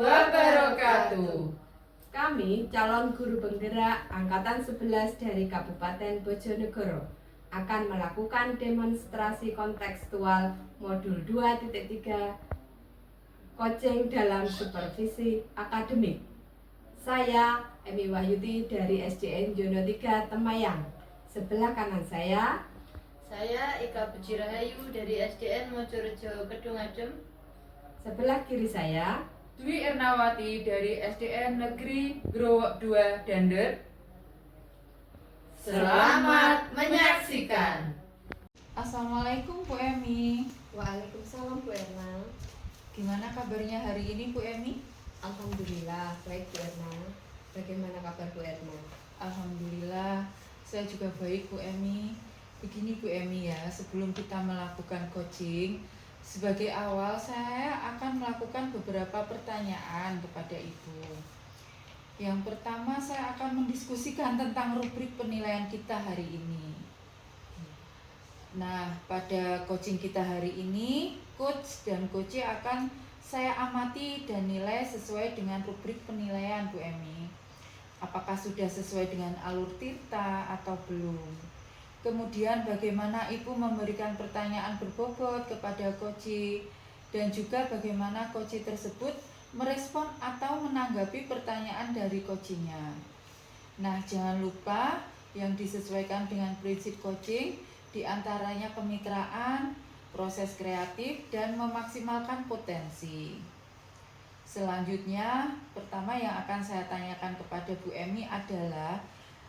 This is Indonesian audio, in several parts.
wabarakatuh. Kami calon guru penggerak Angkatan 11 dari Kabupaten Bojonegoro akan melakukan demonstrasi kontekstual modul 2.3 coaching dalam supervisi akademik. Saya Emi Wahyuti dari SDN Jono 3 Temayang. Sebelah kanan saya Ika Puji Rahayu dari SDN Mojorejo Kedung Adem. Sebelah kiri saya Dwi Ernawati dari SDN Negeri Growok 2 Dander. Selamat menyaksikan. Assalamualaikum Bu Emi. Waalaikumsalam Bu Erna. Gimana kabarnya hari ini Bu Emi? Alhamdulillah baik Bu Erna. Bagaimana kabar Bu Erna? Alhamdulillah saya juga baik Bu Emi. Begini Bu Emi ya, sebelum kita melakukan coaching, sebagai awal saya akan melakukan beberapa pertanyaan kepada Ibu. Yang pertama saya akan mendiskusikan tentang rubrik penilaian kita hari ini. Nah, pada coaching kita hari ini, coach dan coach akan saya amati dan nilai sesuai dengan rubrik penilaian Bu Emi. Apakah sudah sesuai dengan alur Tirta atau belum? Kemudian bagaimana Ibu memberikan pertanyaan berbobot kepada coach dan juga bagaimana coach tersebut merespon atau menanggapi pertanyaan dari coachnya. Nah, jangan lupa yang disesuaikan dengan prinsip coaching diantaranya kemitraan, proses kreatif, dan memaksimalkan potensi. Selanjutnya, pertama yang akan saya tanyakan kepada Bu Emi adalah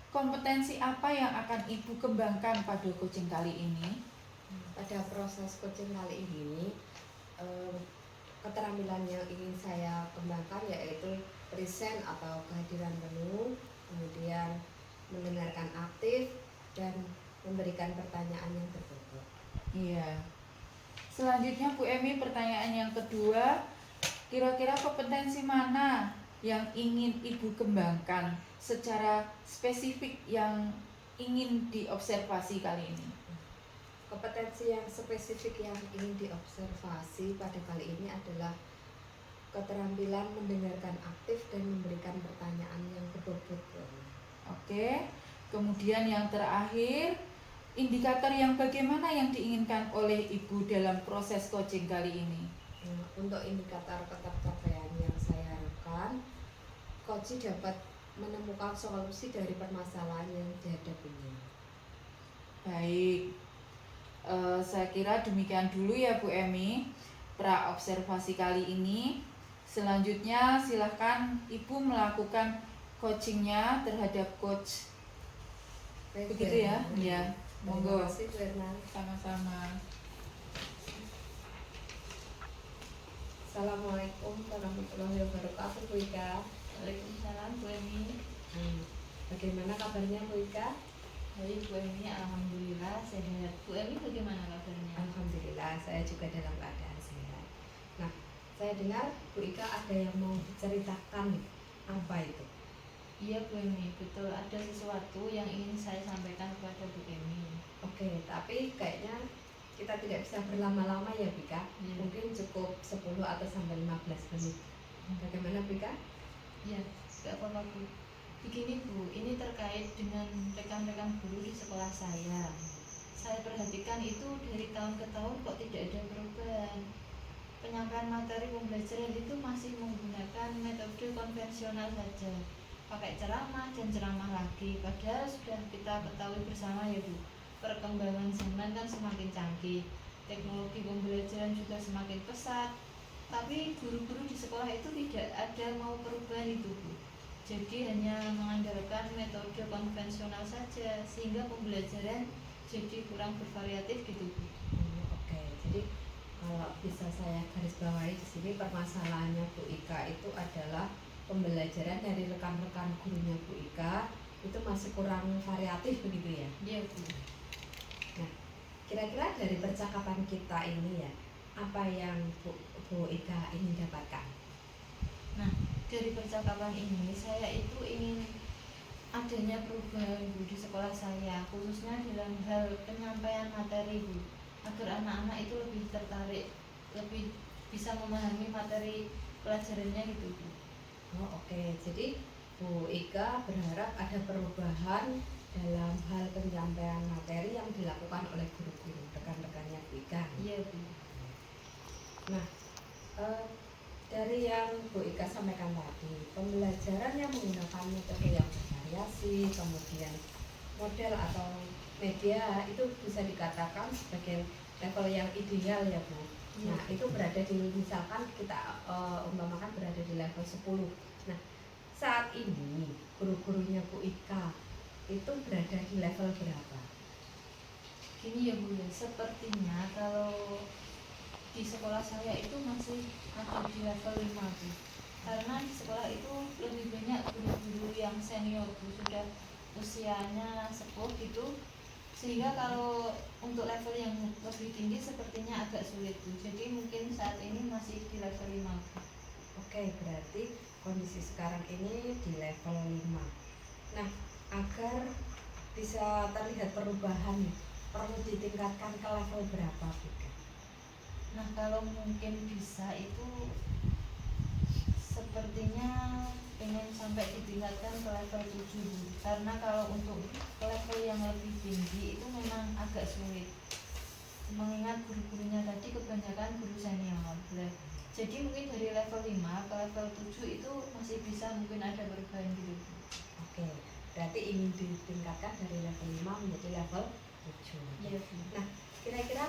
kompetensi apa yang akan Ibu kembangkan pada coaching kali ini? Pada proses coaching kali ini, keterampilan yang ingin saya kembangkan yaitu present atau kehadiran penuh, kemudian mendengarkan aktif, dan memberikan pertanyaan yang berbobot. Iya. Selanjutnya Bu Emi, pertanyaan yang kedua, kira-kira kompetensi mana yang ingin Ibu kembangkan secara spesifik yang ingin diobservasi kali ini? Kompetensi yang spesifik yang ingin diobservasi pada kali ini adalah keterampilan mendengarkan aktif dan memberikan pertanyaan yang berbobot. Oke. Kemudian yang terakhir, indikator yang bagaimana yang diinginkan oleh Ibu dalam proses coaching kali ini? Untuk indikator ketercapaian yang saya harapkan, coach dapat menemukan solusi dari permasalahan yang dihadapinya. Baik, saya kira demikian dulu ya Bu Emi pra observasi kali ini. Selanjutnya silahkan Ibu melakukan coachingnya terhadap coach. Baik, Begitu ya? Ya, Terima monggo. kasih Bu Erna. Sama-sama. Assalamualaikum warahmatullahi wabarakatuh Bu Ika. Waalaikumsalam Bu Emi. Bagaimana kabarnya Bu Ika? Baik Bu Emi, alhamdulillah sehat. Bu Emi bagaimana kabarnya? Alhamdulillah saya juga dalam keadaan sehat. Nah, saya dengar Bu Ika ada yang mau diceritakan. Apa itu? Iya Bu Emi, betul ada sesuatu yang ingin saya sampaikan kepada Bu Emi. Oke, tapi kayaknya kita tidak bisa berlama-lama ya Bu Ika. Iya. Mungkin cukup 10 atau sampai 15 menit. Bagaimana Bu Ika? Ya, gak apa-apa Bu. Begini Bu, ini terkait dengan rekan-rekan guru di sekolah saya. Saya perhatikan itu dari tahun ke tahun kok tidak ada perubahan. Penyampaian materi pembelajaran itu masih menggunakan metode konvensional saja. Pakai ceramah dan ceramah lagi. Padahal sudah kita ketahui bersama ya Bu, perkembangan zaman kan semakin canggih. Teknologi pembelajaran juga semakin pesat. Tapi guru-guru di sekolah itu tidak ada mau perubahan itu Bu. Jadi hanya mengandalkan metode konvensional saja sehingga pembelajaran jadi kurang bervariatif gitu Bu. Oke, jadi kalau bisa saya garis bawahi di sini permasalahannya Bu Ika itu adalah pembelajaran dari rekan-rekan gurunya Bu Ika itu masih kurang variatif begitu ya? Iya Bu. Nah, kira-kira dari percakapan kita ini ya, apa yang Bu Ika ingin dapatkan? Nah, dari percakapan ini saya itu ingin adanya perubahan Bu di sekolah saya, khususnya dalam hal penyampaian materi Bu, agar anak-anak itu lebih tertarik, lebih bisa memahami materi pelajarannya gitu Bu. Oh, oke. Jadi Bu Ika berharap ada perubahan dalam hal penyampaian materi yang dilakukan oleh guru-guru rekan-rekannya Bu Ika. Iya Bu. Nah, eh, dari yang Bu Ika sampaikan tadi, pembelajaran yang menggunakan metode yang bervariasi, kemudian model atau media itu bisa dikatakan sebagai level yang ideal ya Bu. Iya. Nah, itu berada di, misalkan kita umpamakan berada di level 10. Nah, saat ini guru-gurunya Bu Ika itu berada di level berapa? Gini ya Bu ya, sepertinya kalau di sekolah saya itu masih ada di level 5 Bu. Karena di sekolah itu lebih banyak guru-guru yang senior Bu, sudah usianya sepuh gitu. Sehingga kalau untuk level yang lebih tinggi sepertinya agak sulit Bu. Jadi mungkin saat ini masih di level 5 Bu. Oke, berarti kondisi sekarang ini di level 5. Nah, agar bisa terlihat perubahan nih, perlu ditingkatkan ke level berapa Bu Ika? Nah kalau mungkin bisa itu sepertinya pengen sampai ditingkatkan ke level 7 Bu. Karena kalau untuk ke level yang lebih tinggi itu memang agak sulit, mengingat guru-gurunya tadi kebanyakan guru senior. Jadi mungkin dari level 5 ke level 7 itu masih bisa mungkin ada perubahan gitu Bu. Oke, berarti ingin ditingkatkan dari level 5 menjadi level 7. Iya Bu. Nah, kira-kira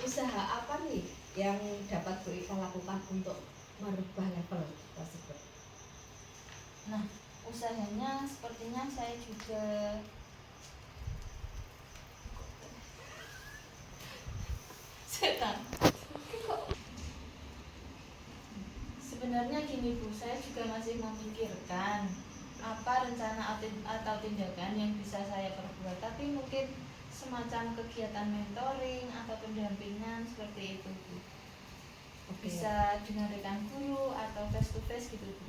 usaha apa nih yang dapat Bu Ika lakukan untuk merubah level tersebut? Nah usahanya sepertinya saya juga setan. Sebenarnya gini Bu, saya juga masih memikirkan apa rencana atau tindakan yang bisa saya perbuat. Tapi mungkin semacam kegiatan mentoring atau pendampingan seperti itu Bu. Oke. Bisa dengan rekan guru atau face to face gitu Bu.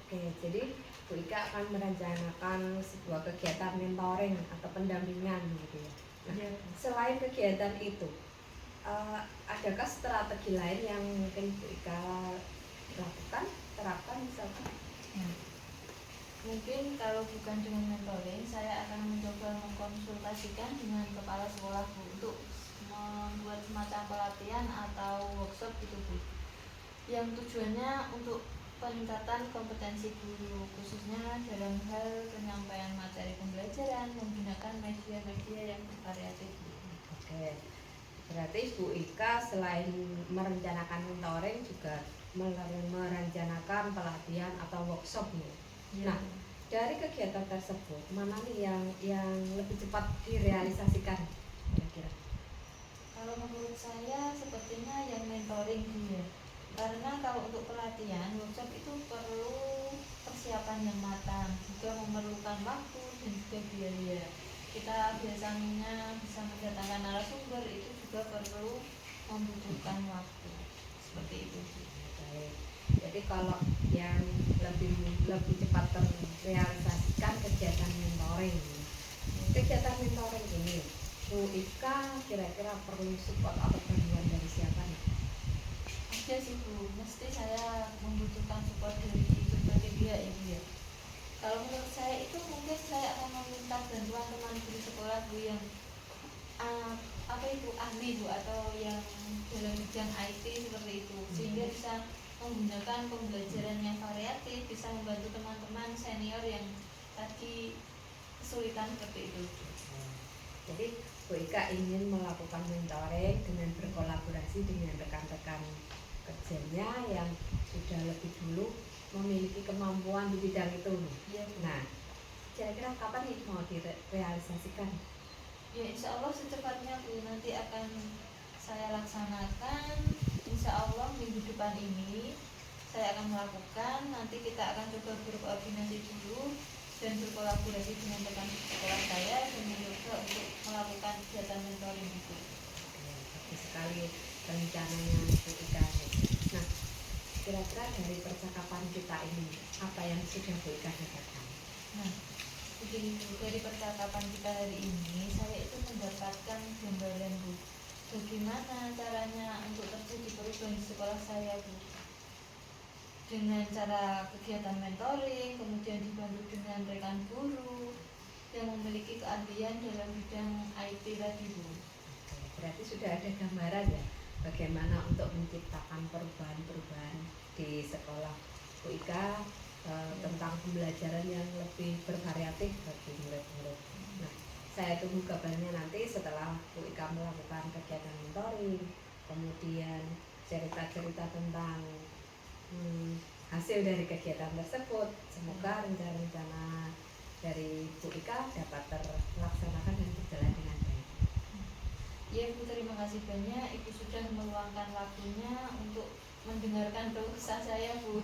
Oke, jadi Bu Ika akan merencanakan sebuah kegiatan mentoring atau pendampingan gitu ya. Nah, Iya Bu. selain kegiatan itu, adakah strategi lain yang mungkin Bu Ika lakukan, terapkan misalkan? Mungkin kalau bukan dengan mentoring, saya akan mencoba mengkonsultasikan dengan kepala sekolah Bu untuk membuat semacam pelatihan atau workshop gitu Bu, yang tujuannya untuk peningkatan kompetensi guru, khususnya dalam hal penyampaian materi pembelajaran menggunakan media-media yang bervariatif Bu. Oke, berarti Bu Ika selain merencanakan mentoring juga merencanakan pelatihan atau workshop nih. Ya, Nah, dari kegiatan tersebut mana nih yang lebih cepat direalisasikan kira-kira? kalau menurut saya sepertinya yang mentoring Bu ya. Karena kalau untuk pelatihan workshop itu perlu persiapan yang matang, juga memerlukan waktu dan juga biaya. Kita biasanya bisa mendatangkan narasumber, itu juga perlu membutuhkan waktu. Seperti itu. Baik. Jadi kalau yang lebih cepat terrealisasikan kegiatan mentoring. Kegiatan mentoring ini Bu Ika kira-kira perlu support atau bantuan dari siapa nih? Ada sih Bu, mesti saya membutuhkan support dari berbagai pihak ya Bu ya. Kalau menurut saya itu mungkin saya akan meminta bantuan teman guru sekolah Bu yang apa itu ahli Bu, atau yang dalam bidang IT seperti itu, sehingga bisa menggunakan pembelajaran yang variatif, bisa membantu teman-teman senior yang tadi kesulitan seperti itu. Jadi Bu Ika ingin melakukan mentoring dengan berkolaborasi dengan rekan-rekan kerjanya yang sudah lebih dulu memiliki kemampuan di bidang itu. Ya, Bu. Nah, kira-kira kapan nih mau direalisasikan? Ya insya Allah secepatnya Bu, nanti akan saya laksanakan. Insya Allah minggu depan ini saya akan melakukan. Nanti kita akan coba berkoordinasi dulu dan berkolaborasi dengan rekan sekolah saya dan mencoba untuk melakukan kegiatan mentoring itu. Bagus sekali rencananya Bu Ika. Nah, kira-kira dari percakapan kita ini apa yang sudah Bu Ika dapatkan? Nah, begini Bu, dari percakapan kita hari ini saya itu mendapatkan gambaran Bu, bagaimana caranya untuk terjadi perubahan di sekolah saya Bu. dengan cara kegiatan mentoring, kemudian dibantu dengan rekan guru yang memiliki keahlian dalam bidang IT tadi Bu. Berarti sudah ada gambaran ya bagaimana untuk menciptakan perubahan-perubahan di sekolah Bu Ika tentang pembelajaran yang lebih bervariatif bagi murid-murid. Nah, saya tunggu kabarnya nanti setelah Bu Ika melakukan kegiatan mentoring, kemudian cerita-cerita tentang hasil dari kegiatan tersebut. Semoga rencana-rencana dari Bu Ika dapat terlaksanakan dan berjalan dengan baik. Ya Bu, terima kasih banyak Ibu sudah meluangkan waktunya untuk mendengarkan keluh kesah saya Bu.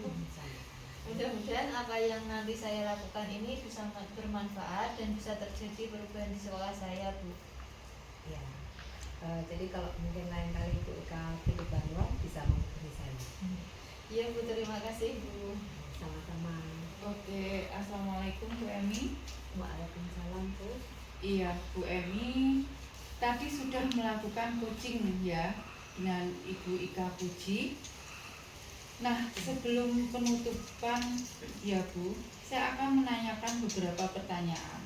Mudah-mudahan apa yang nanti saya lakukan ini bisa bermanfaat dan bisa terjadi perubahan di sekolah saya Bu. Ya, jadi kalau mungkin lain kali Bu Ika pilih Banua bisa menghubungi saya. Iya Bu, terima kasih Bu. Sama-sama. Oke, assalamualaikum Bu Emi. Waalaikumsalam Bu. Iya Bu Emi, tadi sudah melakukan coaching ya dengan Ibu Ika Puji. Nah, sebelum penutupan ya Bu, saya akan menanyakan beberapa pertanyaan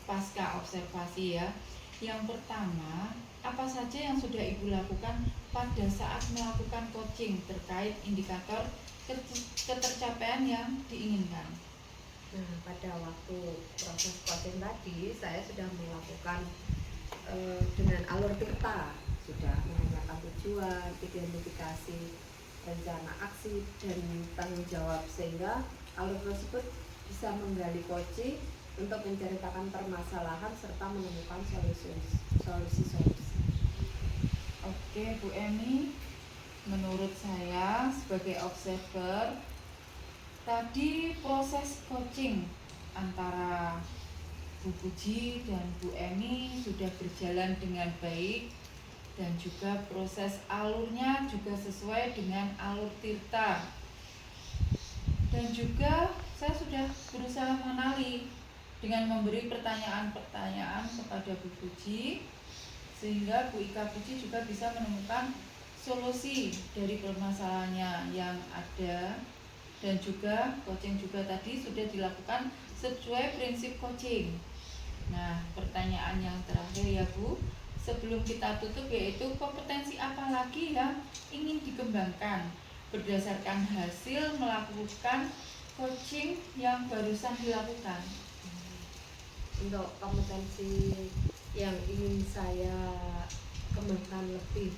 pasca observasi ya. Yang pertama, apa saja yang sudah Ibu lakukan pada saat melakukan coaching terkait indikator ketercapaian yang diinginkan? Nah, pada waktu proses coaching tadi saya sudah melakukan dengan alur Tirta, sudah menggunakan tujuan, identifikasi, rencana aksi, dan tanggung jawab, sehingga alur tersebut bisa menggali coaching untuk menceritakan permasalahan serta menemukan solusi-solusi. Oke Bu Emi, menurut saya sebagai observer, tadi proses coaching antara Bu Puji dan Bu Emi sudah berjalan dengan baik dan juga proses alurnya juga sesuai dengan alur Tirta. Dan juga saya sudah berusaha mengenali dengan memberi pertanyaan-pertanyaan kepada Bu Puji, sehingga Bu Ika Puji juga bisa menemukan solusi dari permasalahannya yang ada. Dan juga coaching juga tadi sudah dilakukan sesuai prinsip coaching. Nah, pertanyaan yang terakhir ya Bu, sebelum kita tutup, yaitu kompetensi apa lagi yang ingin dikembangkan berdasarkan hasil melakukan coaching yang barusan dilakukan? Untuk kompetensi yang ingin saya kembangkan lebih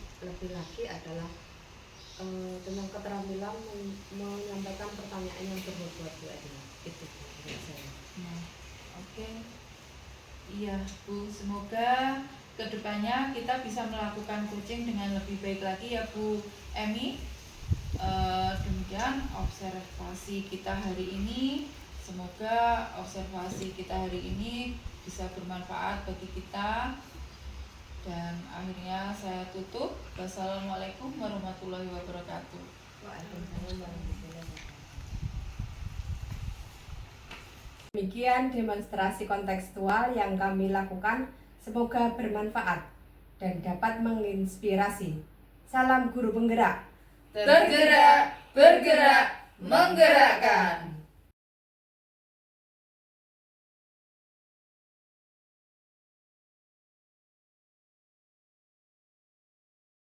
lagi adalah tentang keterampilan menyampaikan pertanyaan yang berbobot Bu Edi. Itu menurut saya. Nah, oke. Iya Bu, semoga kedepannya kita bisa melakukan coaching dengan lebih baik lagi ya Bu Emi. Demikian observasi kita hari ini. Semoga observasi kita hari ini bisa bermanfaat bagi kita. Dan akhirnya saya tutup. Wassalamualaikum warahmatullahi wabarakatuh. Waalaikumsalam warahmatullahi wabarakatuh. Demikian demonstrasi kontekstual yang kami lakukan, semoga bermanfaat dan dapat menginspirasi. Salam guru penggerak. Tergerak, bergerak, menggerakkan.